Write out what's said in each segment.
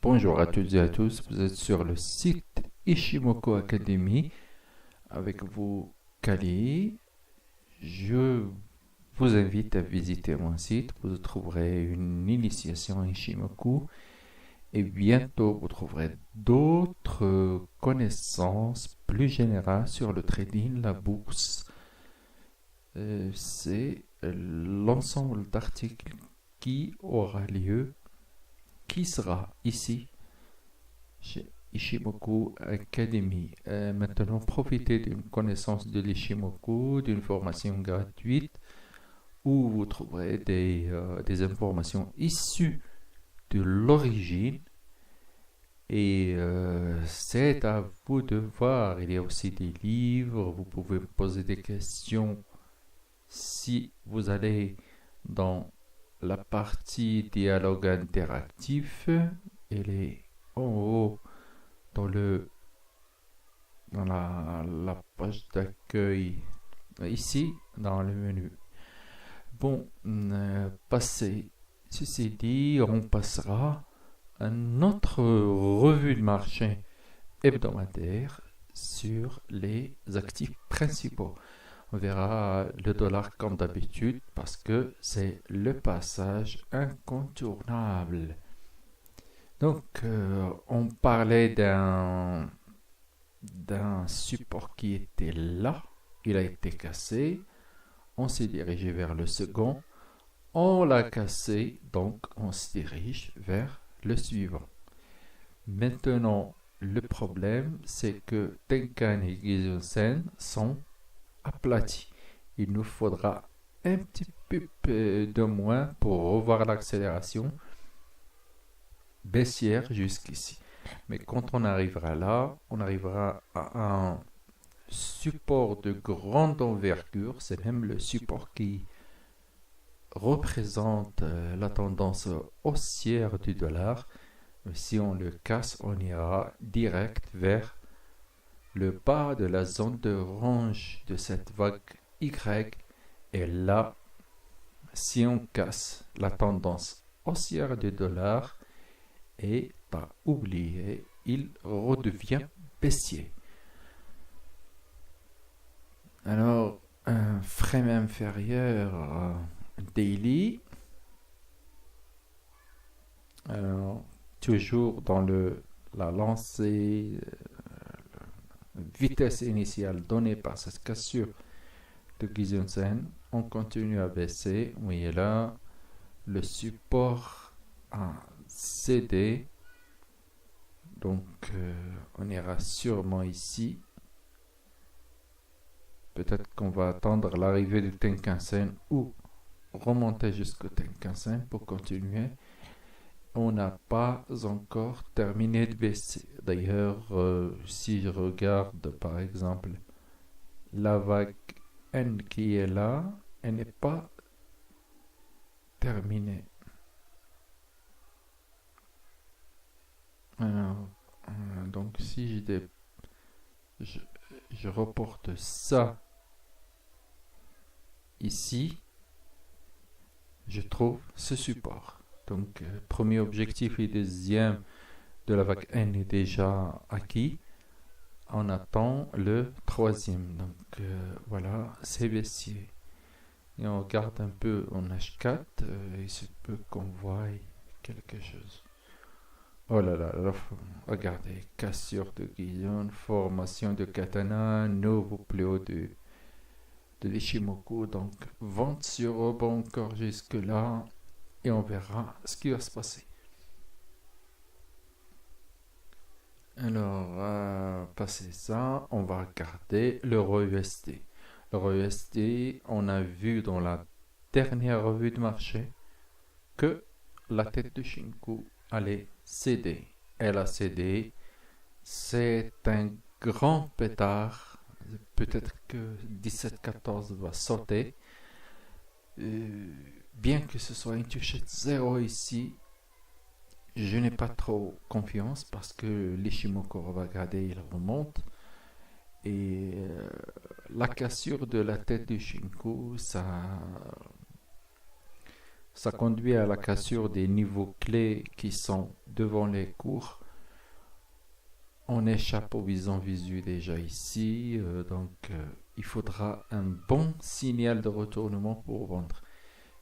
Bonjour à toutes et à tous, vous êtes sur le site Ishimoku Academy avec vous, Kali. Je vous invite à visiter mon site, vous trouverez une initiation à Ishimoku et bientôt vous trouverez d'autres connaissances plus générales sur le trading, la bourse. C'est l'ensemble d'articles qui aura lieu, qui sera ici chez Ishimoku Academy. Maintenant, profitez d'une connaissance de l'Ishimoku, d'une formation gratuite où vous trouverez des informations issues de l'origine et c'est à vous de voir. Il y a aussi des livres, vous pouvez poser des questions si vous allez dans la partie dialogue interactif. Elle est en haut dans la page d'accueil, ici dans le menu. Bon, ceci dit, on passera à notre revue de marché hebdomadaire sur les actifs principaux. On verra le dollar comme d'habitude parce que c'est le passage incontournable. Donc, on parlait d'un support qui était là, il a été cassé, on s'est dirigé vers le second, on l'a cassé, donc on se dirige vers le suivant. Maintenant, le problème, c'est que Tenkan et Gizunsen sont aplatis. Il nous faudra un petit peu de moins pour revoir l'accélération baissière jusqu'ici. Mais quand on arrivera là, on arrivera à un support de grande envergure. C'est même le support qui représente la tendance haussière du dollar. Si on le casse, on ira direct vers le bas de la zone de range de cette vague Y. Et là, si on casse la tendance haussière du dollar, et pas oublié, il redevient baissier. Alors, un frame inférieur daily, alors, toujours dans la lancée, vitesse initiale donnée par cette cassure de Gizunsen, on continue à baisser. Vous voyez là, le support a cédé. Donc, on ira sûrement ici. Peut-être qu'on va attendre l'arrivée du Tenkan-sen ou remonter jusqu'au Tenkan-sen pour continuer. On n'a pas encore terminé de baisser. D'ailleurs, si je regarde par exemple la vague N qui est là, elle n'est pas terminée. Alors, donc si je reporte ça ici, je trouve ce support. Donc, premier objectif et deuxième de la vague N est déjà acquis. On attend le troisième. Donc, voilà, c'est baissier. Et on regarde un peu en H4, il se peut qu'on voie quelque chose. Oh là là, regardez, cassure de Guillaume, formation de Katana, nouveau plus haut de l'Ishimoku. Donc, vente sur rebond encore jusque là. Et on verra ce qui va se passer. Alors, passer ça, on va regarder l'euro USD. L'euro USD, on a vu dans la dernière revue de marché que la tête de Shinku allait céder. Elle a cédé. C'est un grand pétard. Peut-être que 17-14 va sauter. Bien que ce soit une touchette 0 ici, je n'ai pas trop confiance parce que l'Ishimoku va garder, il remonte. Et la cassure de la tête du Shinku, ça conduit à la cassure des niveaux clés qui sont devant les cours. On échappe au bison visu déjà ici, donc il faudra un bon signal de retournement pour vendre.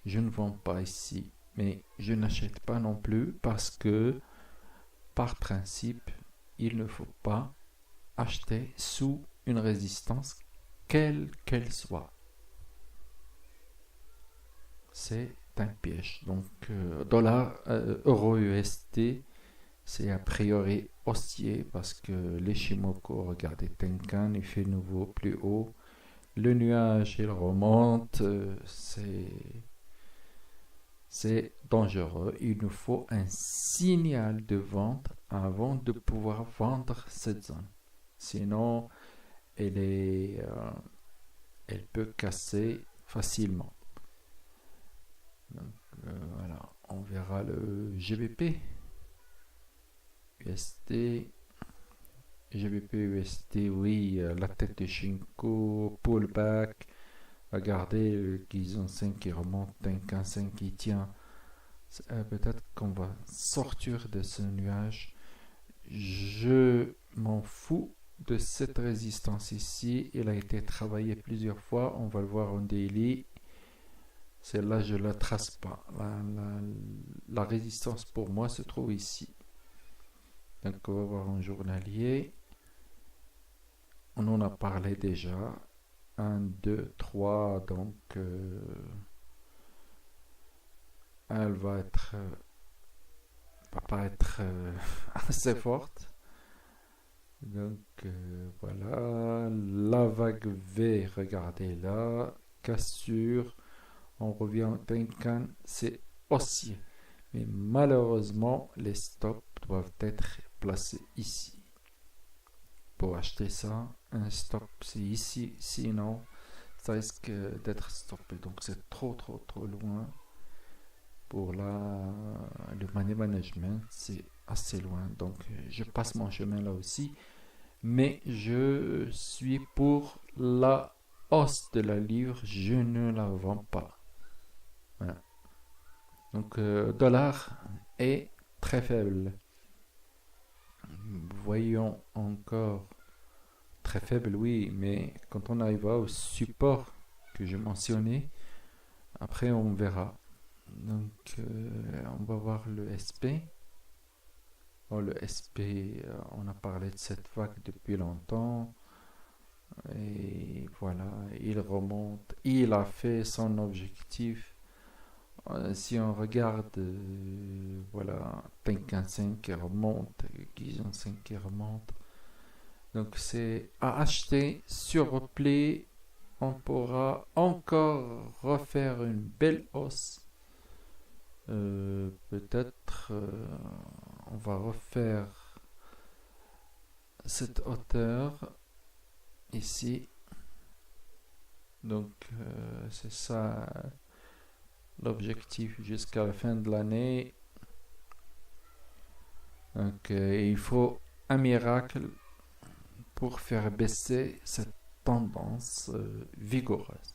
Je ne vends pas ici, mais je n'achète pas non plus parce que, par principe, il ne faut pas acheter sous une résistance, quelle qu'elle soit. C'est un piège. Donc, euro USD, c'est a priori haussier parce que les Shimoku, regardez, Tenkan, il fait nouveau plus haut. Le nuage, il remonte. C'est dangereux. Il nous faut un signal de vente avant de pouvoir vendre cette zone. Sinon, elle peut casser facilement. Donc, voilà, on verra le GBP, USD, GBP, USD, oui, la tête de Shinko, pullback. Regardez le Kizon 5 qui remonte, Tenkan 5 qui tient. Peut-être qu'on va sortir de ce nuage. Je m'en fous de cette résistance ici. Elle a été travaillée plusieurs fois. On va le voir en daily. Celle-là, je ne la trace pas. La résistance pour moi se trouve ici. Donc, on va voir en journalier. On en a parlé déjà. 1, 2, 3. Donc, elle va pas être assez forte. Donc, voilà. La vague V, regardez là. Cassure. On revient au Tenkan, c'est haussier. Mais malheureusement, les stops doivent être placés ici. Pour acheter ça, un stop c'est ici, sinon ça risque d'être stoppé. Donc c'est trop loin. Pour le money management, c'est assez loin. Donc je passe mon chemin là aussi. Mais je suis pour la hausse de la livre, je ne la vends pas. Voilà. Donc, dollar est très faible. Voyons encore très faible, oui, mais quand on arrivera au support que je mentionnais, après on verra. Donc, on va voir le SP. Oh, le SP, on a parlé de cette vague depuis longtemps. Et voilà, il remonte. Il a fait son objectif. Si on regarde, voilà, Tenkan 5 qui remonte, Gizon 5 qui remonte. Donc c'est à acheter sur replay. On pourra encore refaire une belle hausse. Peut-être on va refaire cette hauteur ici. Donc c'est ça l'objectif jusqu'à la fin de l'année. Donc il faut un miracle pour faire baisser cette tendance vigoureuse.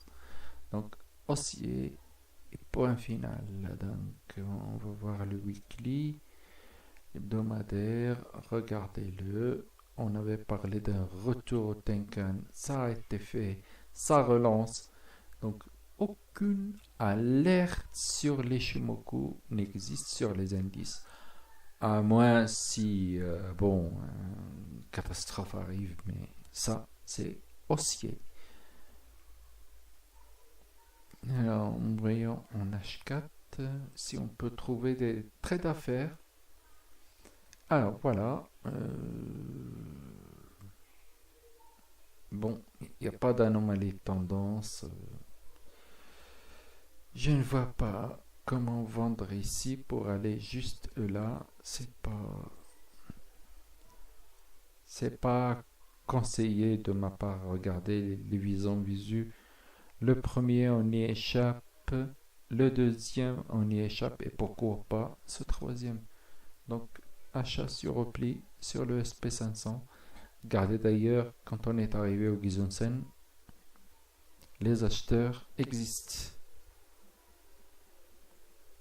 Donc haussier et point final. Donc on va voir le weekly, hebdomadaire, regardez-le. On avait parlé d'un retour au Tenkan, ça a été fait, ça relance. Donc aucune alerte sur les Shimoku n'existe sur les indices. À moins si, catastrophe arrive, mais ça, c'est haussier. Alors, voyons en H4 si on peut trouver des traits d'affaires. Alors, voilà. Bon, il n'y a pas d'anomalie de tendance. Je ne vois pas comment vendre ici pour aller juste là. C'est pas conseillé de ma part. Regardez les visons visus. Le premier, on y échappe. Le deuxième, on y échappe. Et pourquoi pas ce troisième. Donc, achat sur repli sur le SP500. Regardez d'ailleurs, quand on est arrivé au Gizonsen, les acheteurs existent.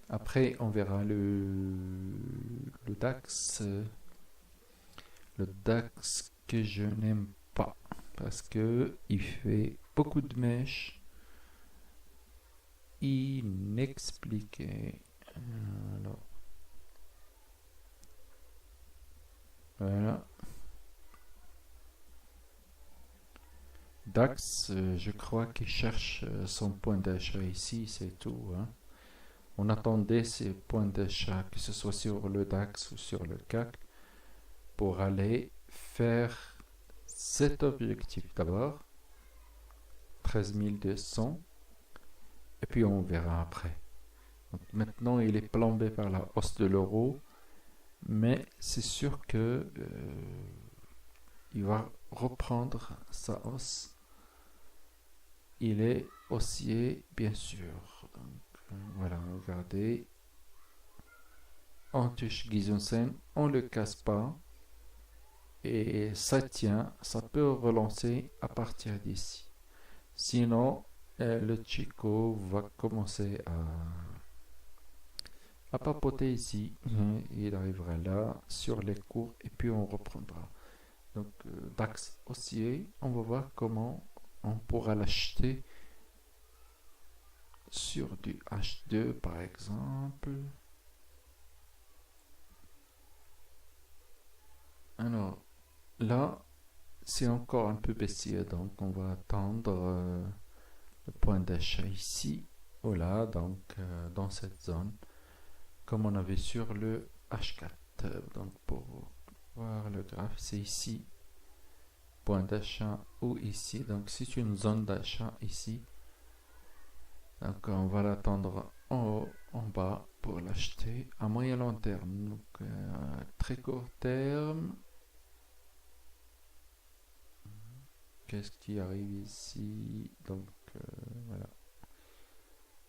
Après, on verra le DAX que je n'aime pas parce que il fait beaucoup de mèches inexpliquées. Alors, voilà. DAX, je crois qu'il cherche son point d'achat ici, c'est tout, hein. On attendait ces points d'achat, que ce soit sur le DAX ou sur le CAC, pour aller faire cet objectif d'abord, 13 200, et puis on verra après. Donc maintenant, il est plombé par la hausse de l'euro, mais c'est sûr que il va reprendre sa hausse. Il est haussier, bien sûr. Donc, voilà, regardez. On touche Gisunsen, on ne le casse pas. Et ça tient, ça peut relancer à partir d'ici. Sinon, le Chico va commencer à papoter ici. Il arrivera là, sur les cours, et puis on reprendra. Donc, DAX haussier, on va voir comment on pourra l'acheter sur du H2 par exemple. Alors, là, c'est encore un peu baissier, donc on va attendre le point d'achat ici ou là, donc dans cette zone, comme on avait sur le H4. Donc pour voir le graphe, c'est ici, point d'achat ou ici, donc c'est une zone d'achat ici. Donc on va l'attendre en haut, en bas pour l'acheter à moyen long terme. Donc très court terme. Qu'est-ce qui arrive ici? Donc voilà.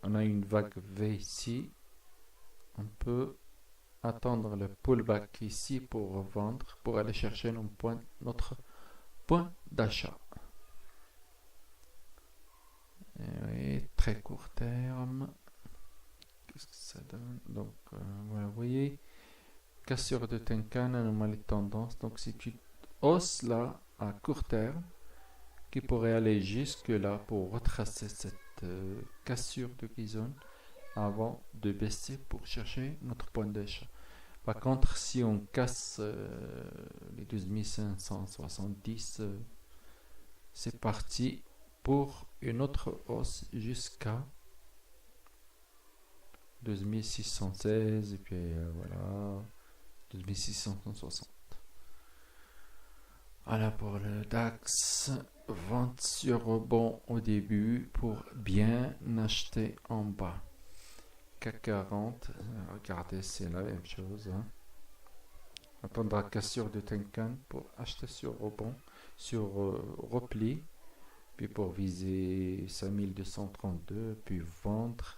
On a une vague V ici. On peut attendre le pullback ici pour revendre, pour aller chercher notre point d'achat. Et très court terme. Qu'est-ce que ça donne? Donc voilà, vous voyez, cassure de Tenkan, anomalie de tendance. Donc c'est une hausse là à court terme qui pourrait aller jusque là pour retracer cette cassure de Kizon avant de baisser pour chercher notre point d'achat. Par contre, si on casse les 12 570, c'est parti pour une autre hausse jusqu'à 12 616 et puis voilà, 12 660. Voilà pour le DAX. Vente sur rebond au début pour bien acheter en bas. CAC 40, regardez, c'est la même chose. Hein. Attendra cassure de Tenkan pour acheter sur rebond, sur repli, puis pour viser 5232, puis vendre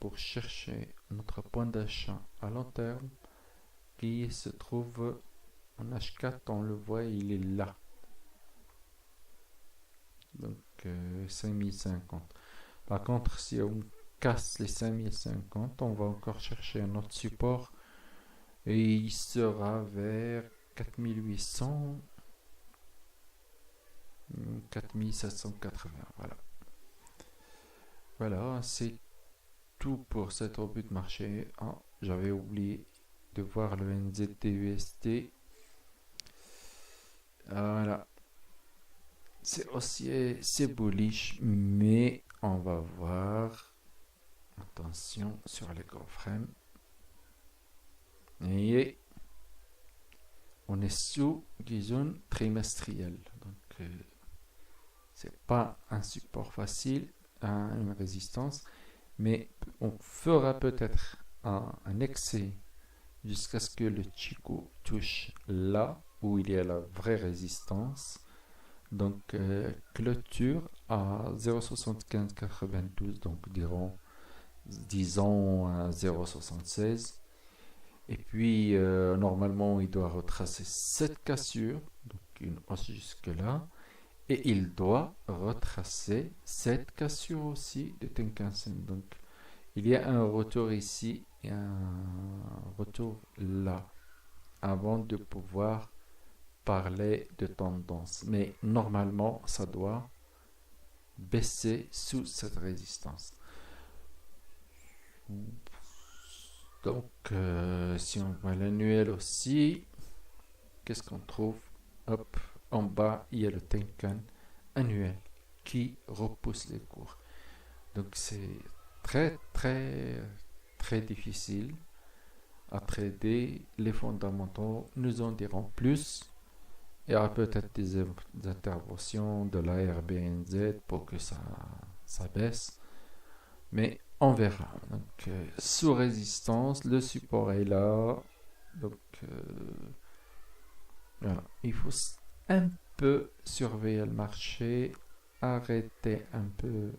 pour chercher notre point d'achat à long terme qui se trouve en H4, on le voit, il est là. Donc 5050. Par contre, si on casse les 5050, on va encore chercher un autre support et il sera vers 4800, 4780. Voilà. Voilà, c'est tout pour cette revue de marché. Ah, j'avais oublié de voir le NZT-USD. Voilà. C'est haussier, c'est bullish, mais on va voir. Attention sur les gros frames. Et on est sous zone trimestrielle. Donc, c'est pas un support facile, une résistance, mais on fera peut-être un excès jusqu'à ce que le Chico touche là où il y a la vraie résistance. Donc, clôture à 0,7592, donc disons à 0,76. Et puis, normalement, il doit retracer cette cassure, donc une hausse jusque-là. Et il doit retracer cette cassure aussi de Tenkan-sen. Donc, il y a un retour ici et un retour là. avant de pouvoir parler de tendance. Mais normalement, ça doit baisser sous cette résistance. Donc, si on voit l'annuel aussi, qu'est-ce qu'on trouve? Hop, en bas, il y a le Tenkan annuel qui repousse les cours. Donc, c'est très, très, très difficile à trader. Les fondamentaux nous en diront plus. Il y aura peut-être des interventions de la RBNZ pour que ça baisse. Mais on verra. Donc, sous résistance, le support est là. Donc, voilà. Il faut un peu surveiller le marché, arrêter un peu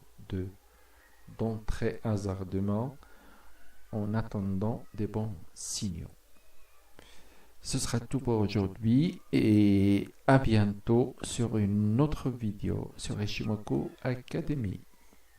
d'entrer hasardement en attendant des bons signaux. Ce sera tout pour aujourd'hui et à bientôt sur une autre vidéo sur Ishimoku Academy.